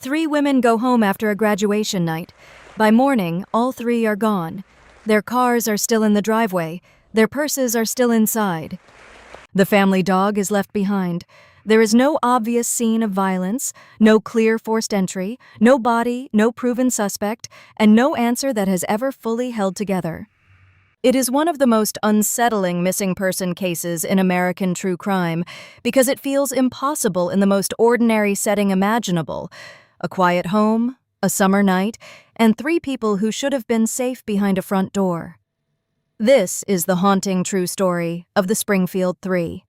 Three women go home after a graduation night. By morning, all three are gone. Their cars are still in the driveway. Their purses are still inside. The family dog is left behind. There is no obvious scene of violence, no clear forced entry, no body, no proven suspect, and no answer that has ever fully held together. It is one of the most unsettling missing person cases in American true crime because it feels impossible in the most ordinary setting imaginable. A quiet home, a summer night, and three people who should have been safe behind a front door. This is the haunting true story of the Springfield Three.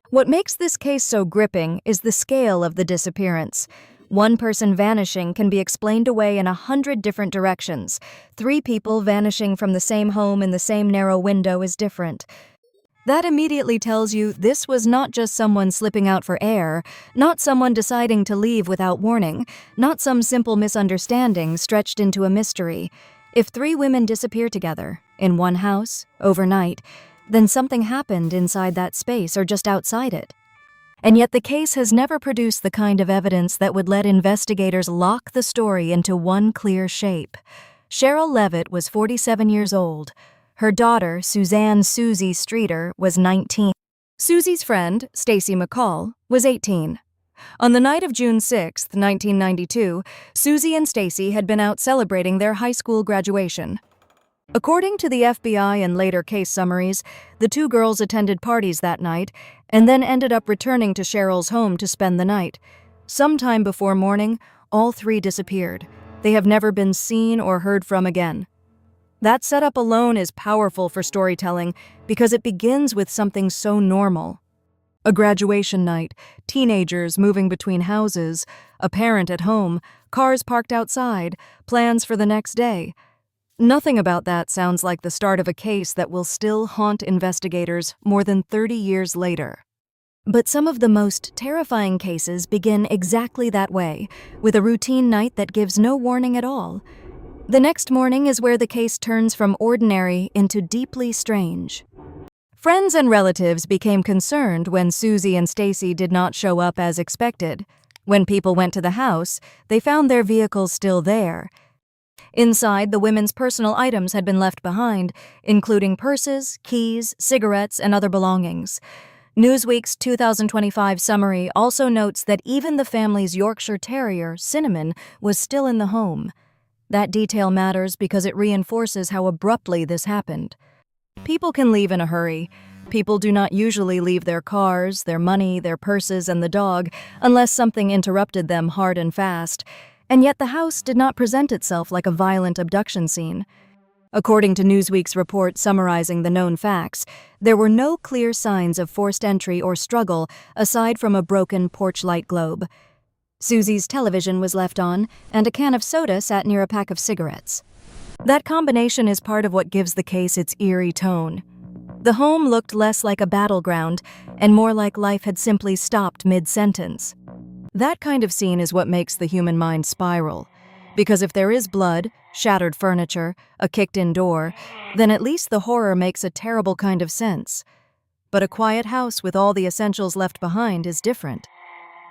What makes this case so gripping is the scale of the disappearance. One person vanishing can be explained away in 100 different directions. Three people vanishing from the same home in the same narrow window is different. That immediately tells you this was not just someone slipping out for air, not someone deciding to leave without warning, not some simple misunderstanding stretched into a mystery. If three women disappear together, in one house, overnight, then something happened inside that space or just outside it. And yet the case has never produced the kind of evidence that would let investigators lock the story into one clear shape. Sherrill Levitt was 47 years old. Her daughter, Suzanne Suzie Streeter, was 19. Suzie's friend, Stacy McCall, was 18. On the night of June 6, 1992, Suzie and Stacy had been out celebrating their high school graduation. According to the FBI and later case summaries, the two girls attended parties that night and then ended up returning to Sherrill's home to spend the night. Sometime before morning, all three disappeared. They have never been seen or heard from again. That setup alone is powerful for storytelling because it begins with something so normal. A graduation night, teenagers moving between houses, a parent at home, cars parked outside, plans for the next day. Nothing about that sounds like the start of a case that will still haunt investigators more than 30 years later. But some of the most terrifying cases begin exactly that way, with a routine night that gives no warning at all. The next morning is where the case turns from ordinary into deeply strange. Friends and relatives became concerned when Suzie and Stacy did not show up as expected. When people went to the house, they found their vehicles still there. Inside, the women's personal items had been left behind, including purses, keys, cigarettes, and other belongings. Newsweek's 2025 summary also notes that even the family's Yorkshire Terrier, Cinnamon, was still in the home. That detail matters because it reinforces how abruptly this happened. People can leave in a hurry. People do not usually leave their cars, their money, their purses, and the dog unless something interrupted them hard and fast. And yet the house did not present itself like a violent abduction scene. According to Newsweek's report summarizing the known facts, there were no clear signs of forced entry or struggle aside from a broken porch light globe. Suzie's television was left on, and a can of soda sat near a pack of cigarettes. That combination is part of what gives the case its eerie tone. The home looked less like a battleground and more like life had simply stopped mid-sentence. That kind of scene is what makes the human mind spiral. Because if there is blood, shattered furniture, a kicked-in door, then at least the horror makes a terrible kind of sense. But a quiet house with all the essentials left behind is different.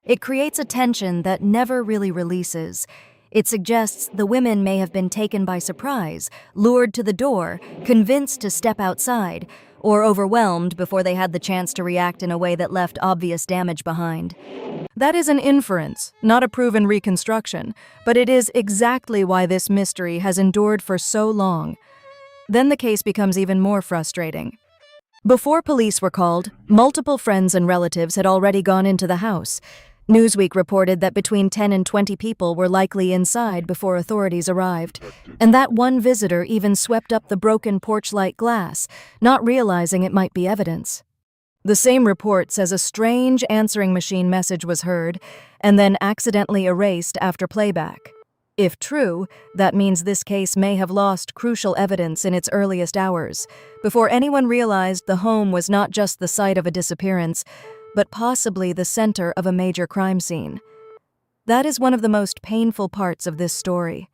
It creates a tension that never really releases. It suggests the women may have been taken by surprise, lured to the door, convinced to step outside, or overwhelmed before they had the chance to react in a way that left obvious damage behind. That is an inference, not a proven reconstruction, but it is exactly why this mystery has endured for so long. Then the case becomes even more frustrating. Before police were called, multiple friends and relatives had already gone into the house. Newsweek reported that between 10 and 20 people were likely inside before authorities arrived, and that one visitor even swept up the broken porch-light glass, not realizing it might be evidence. The same report says a strange answering machine message was heard and then accidentally erased after playback. If true, that means this case may have lost crucial evidence in its earliest hours, before anyone realized the home was not just the site of a disappearance, but possibly the center of a major crime scene. That is one of the most painful parts of this story.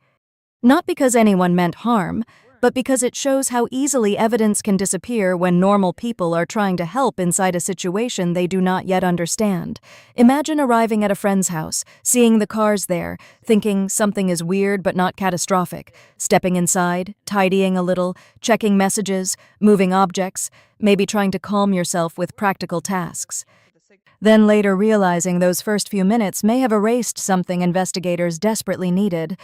Not because anyone meant harm, but because it shows how easily evidence can disappear when normal people are trying to help inside a situation they do not yet understand. Imagine arriving at a friend's house, seeing the cars there, thinking something is weird but not catastrophic, stepping inside, tidying a little, checking messages, moving objects, maybe trying to calm yourself with practical tasks. Then later realizing those first few minutes may have erased something investigators desperately needed.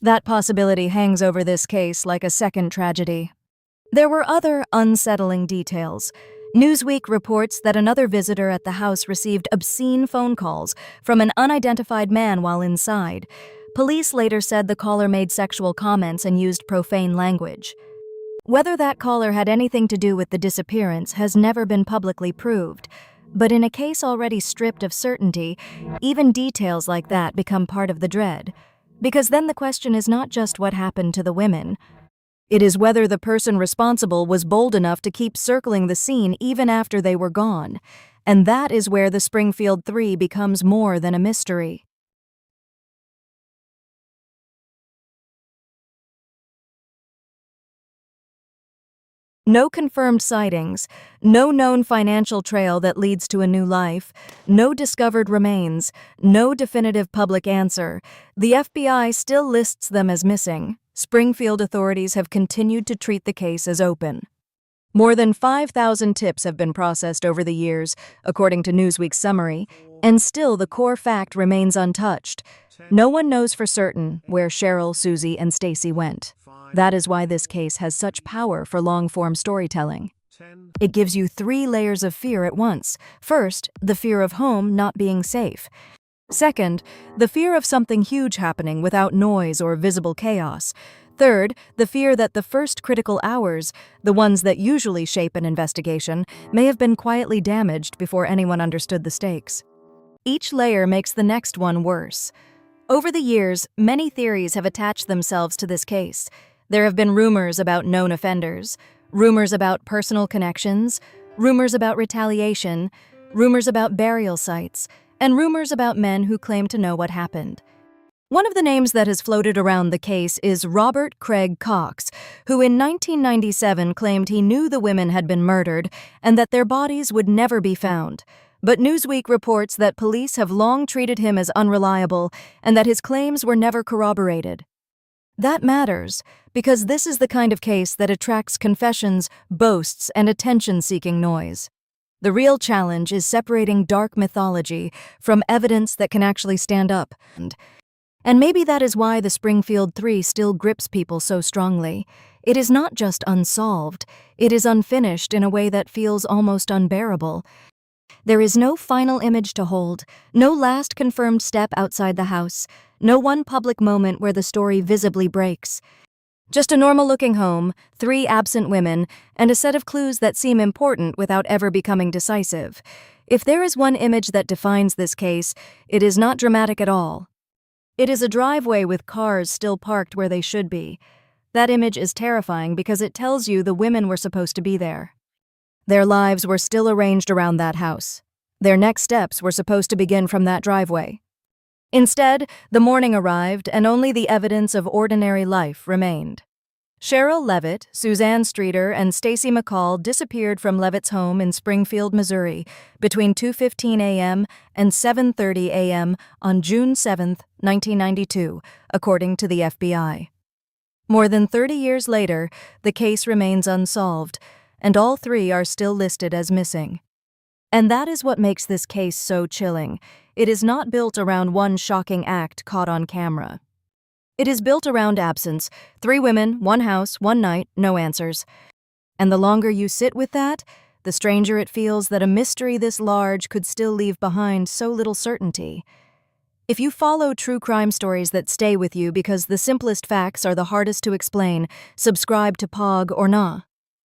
That possibility hangs over this case like a second tragedy. There were other unsettling details. Newsweek reports that another visitor at the house received obscene phone calls from an unidentified man while inside. Police later said the caller made sexual comments and used profane language. Whether that caller had anything to do with the disappearance has never been publicly proved. But in a case already stripped of certainty, even details like that become part of the dread. Because then the question is not just what happened to the women. It is whether the person responsible was bold enough to keep circling the scene even after they were gone. And that is where the Springfield Three becomes more than a mystery. No confirmed sightings, no known financial trail that leads to a new life, no discovered remains, no definitive public answer. The FBI still lists them as missing. Springfield authorities have continued to treat the case as open. More than 5,000 tips have been processed over the years, according to Newsweek's summary, and still the core fact remains untouched. No one knows for certain where Sherrill, Suzie, and Stacy went. That is why this case has such power for long-form storytelling. It gives you 3 layers of fear at once. First, the fear of home not being safe. Second, the fear of something huge happening without noise or visible chaos. Third, the fear that the first critical hours, the ones that usually shape an investigation, may have been quietly damaged before anyone understood the stakes. Each layer makes the next one worse. Over the years, many theories have attached themselves to this case. There have been rumors about known offenders, rumors about personal connections, rumors about retaliation, rumors about burial sites, and rumors about men who claim to know what happened. One of the names that has floated around the case is Robert Craig Cox, who in 1997 claimed he knew the women had been murdered and that their bodies would never be found. But Newsweek reports that police have long treated him as unreliable and that his claims were never corroborated. That matters, because this is the kind of case that attracts confessions, boasts, and attention-seeking noise. The real challenge is separating dark mythology from evidence that can actually stand up. And maybe that is why the Springfield Three still grips people so strongly. It is not just unsolved, it is unfinished in a way that feels almost unbearable. There is no final image to hold, no last confirmed step outside the house, no one public moment where the story visibly breaks. Just a normal-looking home, 3 absent women, and a set of clues that seem important without ever becoming decisive. If there is one image that defines this case, it is not dramatic at all. It is a driveway with cars still parked where they should be. That image is terrifying because it tells you the women were supposed to be there. Their lives were still arranged around that house. Their next steps were supposed to begin from that driveway. Instead, the morning arrived and only the evidence of ordinary life remained. Sherrill Levitt, Suzanne Streeter, and Stacy McCall disappeared from Levitt's home in Springfield, Missouri, between 2:15 a.m. and 7:30 a.m. on June 7, 1992, according to the FBI. More than 30 years later, the case remains unsolved, and all 3 are still listed as missing. And that is what makes this case so chilling. It is not built around one shocking act caught on camera. It is built around absence. 3 women, 1 house, 1 night, no answers. And the longer you sit with that, the stranger it feels that a mystery this large could still leave behind so little certainty. If you follow true crime stories that stay with you because the simplest facts are the hardest to explain, subscribe to POG or nah.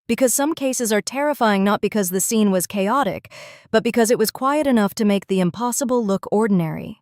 Because some cases are terrifying not because the scene was chaotic, but because it was quiet enough to make the impossible look ordinary.